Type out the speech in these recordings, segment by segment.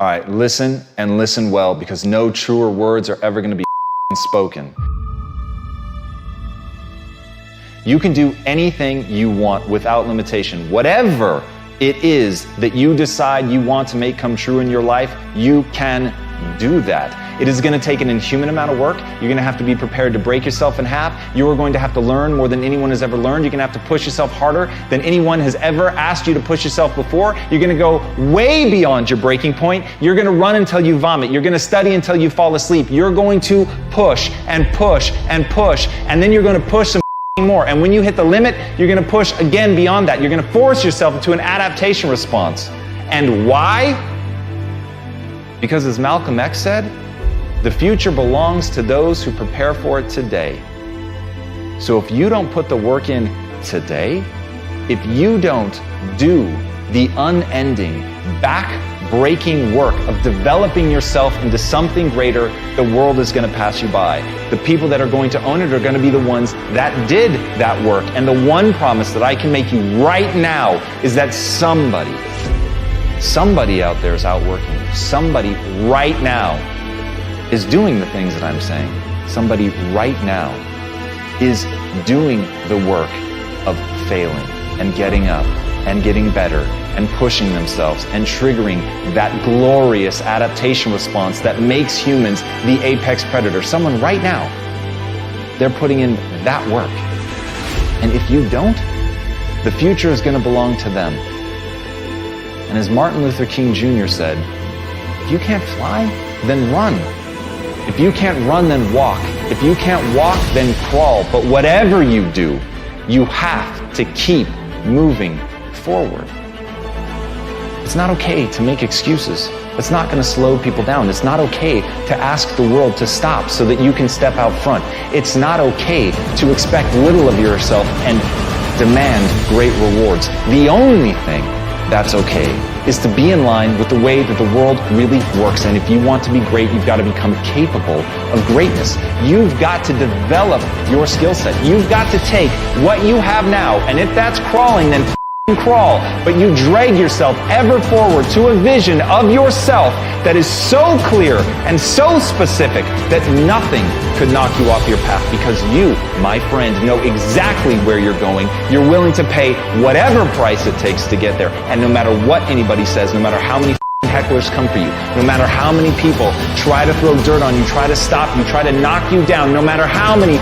All right, listen and listen well, because no truer words are ever gonna be spoken. You can do anything you want without limitation. Whatever it is that you decide you want to make come true in your life, you can do that. It is going to take an inhuman amount of work. You're going to have to be prepared to break yourself in half. You are going to have to learn more than anyone has ever learned. You're going to have to push yourself harder than anyone has ever asked you to push yourself before. You're going to go way beyond your breaking point. You're going to run until you vomit. You're going to study until you fall asleep. You're going to push and push and push, and then you're going to push some more. And when you hit the limit, you're going to push again beyond that. You're going to force yourself into an adaptation response. And why? Because as Malcolm X said, the future belongs to those who prepare for it today. So if you don't put the work in today, if you don't do the unending, back-breaking work of developing yourself into something greater, the world is going to pass you by. The people that are going to own it are going to be the ones that did that work. And the one promise that I can make you right now is that somebody out there is outworking you. Somebody right now is doing the things that I'm saying. Somebody right now is doing the work of failing and getting up and getting better and pushing themselves and triggering that glorious adaptation response that makes humans the apex predator. Someone right now, they're putting in that work. And if you don't, the future is going to belong to them. And as Martin Luther King Jr. said, if you can't fly, then run. If you can't run, then walk. If you can't walk, then crawl. But whatever you do, you have to keep moving forward. It's not okay to make excuses. It's not going to slow people down. It's not okay to ask the world to stop so that you can step out front. It's not okay to expect little of yourself and demand great rewards. The only thing that's okay is to be in line with the way that the world really works. And if you want to be great, you've got to become capable of greatness. You've got to develop your skill set. You've got to take what you have now, and if that's crawling, then crawl, but you drag yourself ever forward to a vision of yourself that is so clear and so specific that nothing could knock you off your path, because you, my friend, know exactly where you're going. You're willing to pay whatever price it takes to get there, and no matter what anybody says, no matter how many hecklers come for you, no matter how many people try to throw dirt on you, try to stop you, try to knock you down, no matter how many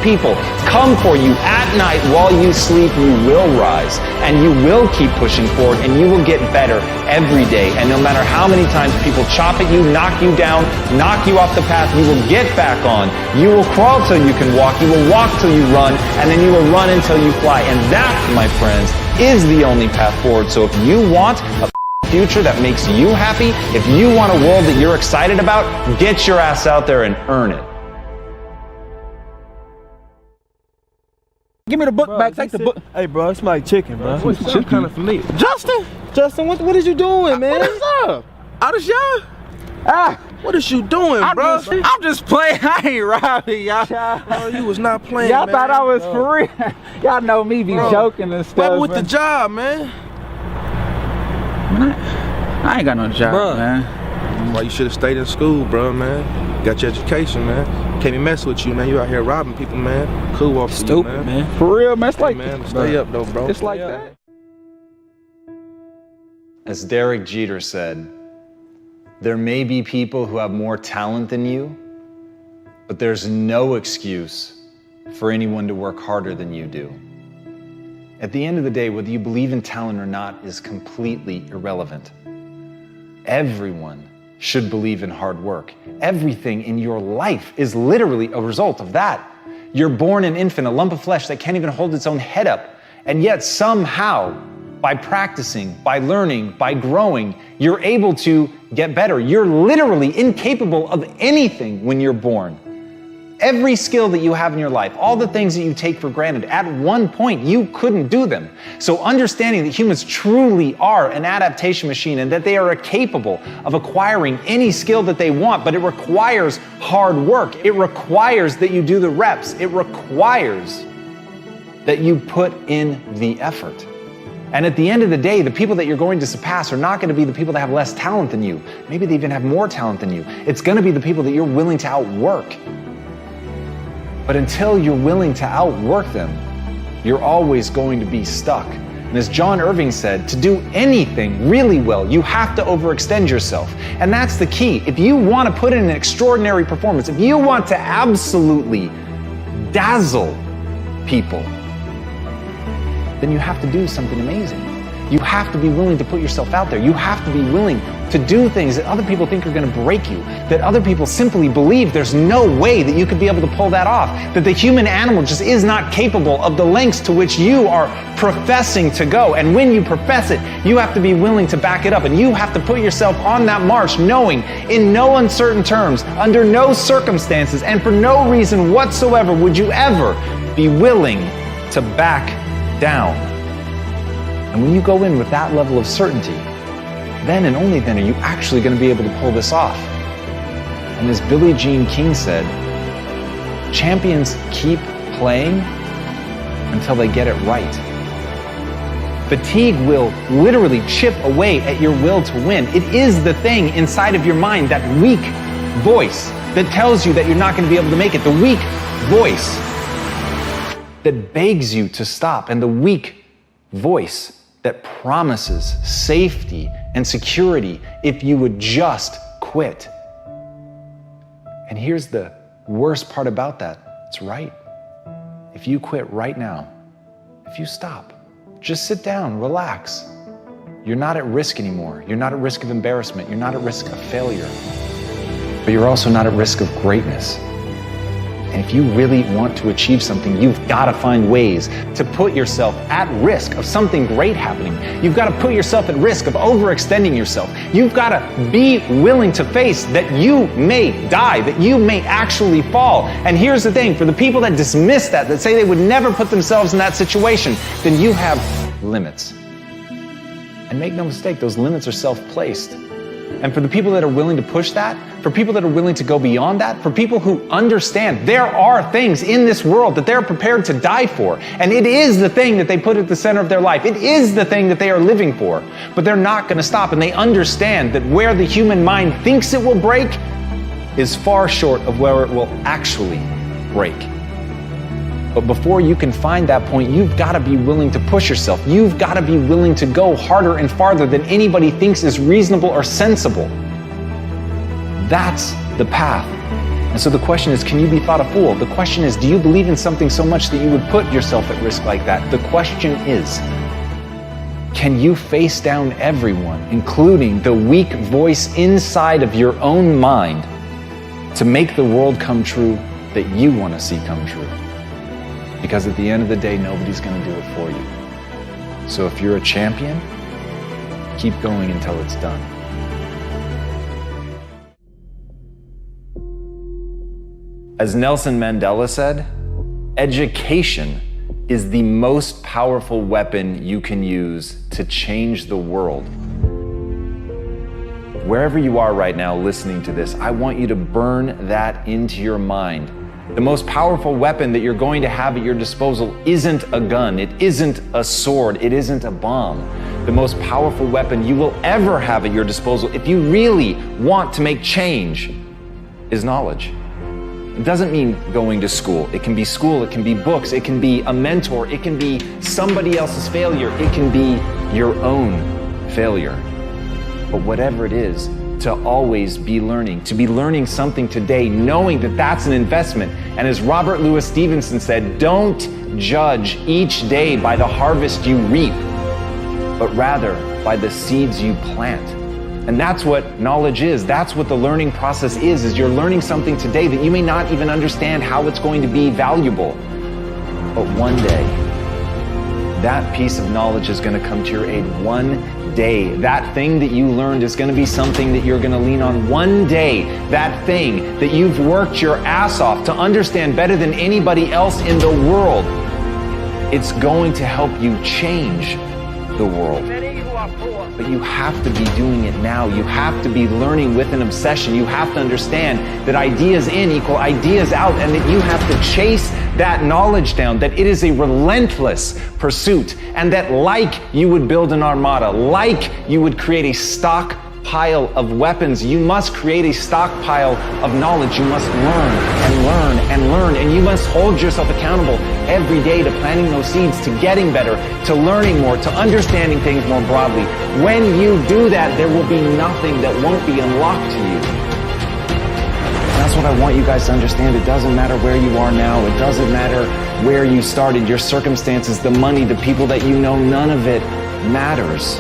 people come for you at night while you sleep, you will rise and you will keep pushing forward, and you will get better every day. And no matter how many times people chop at you, knock you down, knock you off the path, you will get back on. You will crawl till you can walk, you will walk till you run, and then you will run until you fly. And that, my friends, is the only path forward. So if you want a future that makes you happy, if you want a world that you're excited about, get your ass out there and earn it. Give me the book back. Take the book. Hey, bro, it's my chicken, bro. What's chicken? Kind of familiar. Justin, what is you doing, man? What is up? Out of y'all? Ah, What is you doing, bro? I'm just playing. I ain't robbing y'all. Oh, you was not playing, Y'all man. thought I was for real. Y'all know me be joking and stuff. What with the job, man? Man, I ain't got no job, Bruh. man. Well, you should have stayed in school, bro, man. Got your education, man. Can't even mess with you, man. You out here robbing people, man. Cool off for you, man. For real, man. It's like, Man, stay up, though, bro. it's like that. As Derek Jeter said, there may be people who have more talent than you, but there's no excuse for anyone to work harder than you do. At the end of the day, whether you believe in talent or not is completely irrelevant. Everyone should believe in hard work. Everything in your life is literally a result of that. You're born an infant, a lump of flesh that can't even hold its own head up. And yet somehow, by practicing, by learning, by growing, you're able to get better. You're literally incapable of anything when you're born. Every skill that you have in your life, all the things that you take for granted, at one point you couldn't do them. So understanding that humans truly are an adaptation machine and that they are capable of acquiring any skill that they want, but it requires hard work. It requires that you do the reps. It requires that you put in the effort. And at the end of the day, the people that you're going to surpass are not going to be the people that have less talent than you. Maybe they even have more talent than you. It's going to be the people that you're willing to outwork. But until you're willing to outwork them, you're always going to be stuck. And as John Irving said, to do anything really well, you have to overextend yourself. And that's the key. If you want to put in an extraordinary performance, if you want to absolutely dazzle people, then you have to do something amazing. You have to be willing to put yourself out there. You have to be willing to do things that other people think are going to break you, that other people simply believe there's no way that you could be able to pull that off, that the human animal just is not capable of the lengths to which you are professing to go. And when you profess it, you have to be willing to back it up, and you have to put yourself on that march knowing in no uncertain terms, under no circumstances, and for no reason whatsoever would you ever be willing to back down. And when you go in with that level of certainty, then and only then are you actually going to be able to pull this off. And as Billie Jean King said, champions keep playing until they get it right. Fatigue will literally chip away at your will to win. It is the thing inside of your mind, that weak voice that tells you that you're not going to be able to make it. The weak voice that begs you to stop, and the weak voice that promises safety and security if you would just quit. And here's the worst part about that. It's right. If you quit right now, if you stop, just sit down, relax. You're not at risk anymore. You're not at risk of embarrassment. You're not at risk of failure. But you're also not at risk of greatness. And if you really want to achieve something, you've got to find ways to put yourself at risk of something great happening. You've got to put yourself at risk of overextending yourself. You've got to be willing to face that you may die, that you may actually fall. And here's the thing, for the people that dismiss that say they would never put themselves in that situation, then you have limits. And make no mistake, those limits are self-placed. And for the people that are willing to push that, for people that are willing to go beyond that, for people who understand there are things in this world that they're prepared to die for, and it is the thing that they put at the center of their life. It is the thing that they are living for, but they're not going to stop, and they understand that where the human mind thinks it will break is far short of where it will actually break. But before you can find that point, you've got to be willing to push yourself. You've got to be willing to go harder and farther than anybody thinks is reasonable or sensible. That's the path. And so the question is, can you be thought a fool? The question is, do you believe in something so much that you would put yourself at risk like that? The question is, can you face down everyone, including the weak voice inside of your own mind, to make the world come true that you want to see come true? Because at the end of the day, nobody's going to do it for you. So if you're a champion, keep going until it's done. As Nelson Mandela said, education is the most powerful weapon you can use to change the world. Wherever you are right now listening to this, I want you to burn that into your mind. The most powerful weapon that you're going to have at your disposal isn't a gun, it isn't a sword, it isn't a bomb. The most powerful weapon you will ever have at your disposal, if you really want to make change, is knowledge. It doesn't mean going to school. It can be books, it can be a mentor, it can be somebody else's failure, it can be your own failure. But whatever it is, to always be learning, to be learning something today, knowing that that's an investment. And as Robert Louis Stevenson said, don't judge each day by the harvest you reap, but rather by the seeds you plant. And that's what knowledge is. That's what the learning process is you're learning something today that you may not even understand how it's going to be valuable. But one day, that piece of knowledge is going to come to your aid. One day, that thing that you learned is going to be something that you're going to lean on. One day, that thing that you've worked your ass off to understand better than anybody else in the world, it's going to help you change the world. But you have to be doing it now. You have to be learning with an obsession. You have to understand that ideas in equal ideas out, and that you have to chase that knowledge down, that it is a relentless pursuit, and that like you would build an armada, like you would create a stockpile of weapons, you must create a stockpile of knowledge. You must learn and learn and learn, and you must hold yourself accountable every day to planting those seeds, to getting better, to learning more, to understanding things more broadly. When you do that, there will be nothing that won't be unlocked to you. That's what I want you guys to understand. It doesn't matter where you are now. It doesn't matter where you started, your circumstances, the money, the people that you know. None of it matters.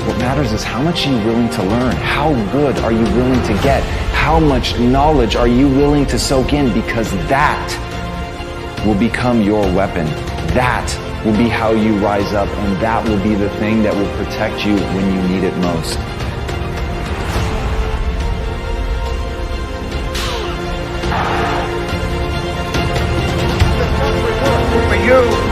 What matters is how much are you willing to learn? How good are you willing to get? How much knowledge are you willing to soak in? Because that will become your weapon. That will be how you rise up, and that will be the thing that will protect you when you need it most. For you.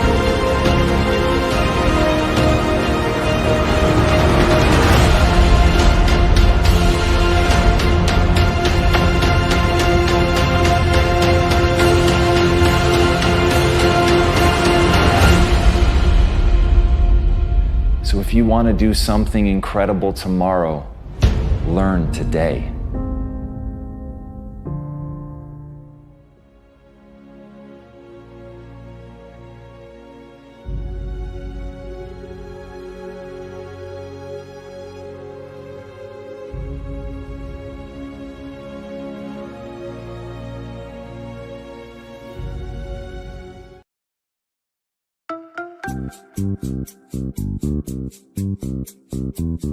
So if you want to do something incredible tomorrow, learn today.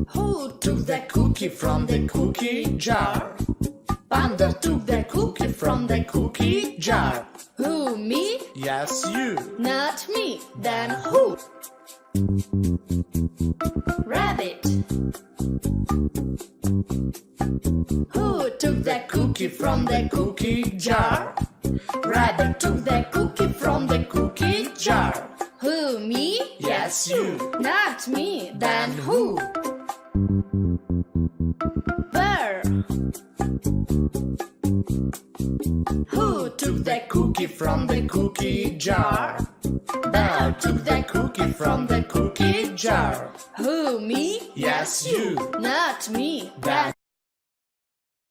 Who took the cookie from the cookie jar? Panda took the cookie from the cookie jar. Who, me? Yes, you. Not me. Then who? Rabbit. Who took the cookie from the cookie jar? Rabbit took the cookie from the cookie jar. Who, me? Yes, you. Not me. Then who? Bear. Who took the cookie from the cookie jar? Bear took the cookie from the cookie jar. Who, me?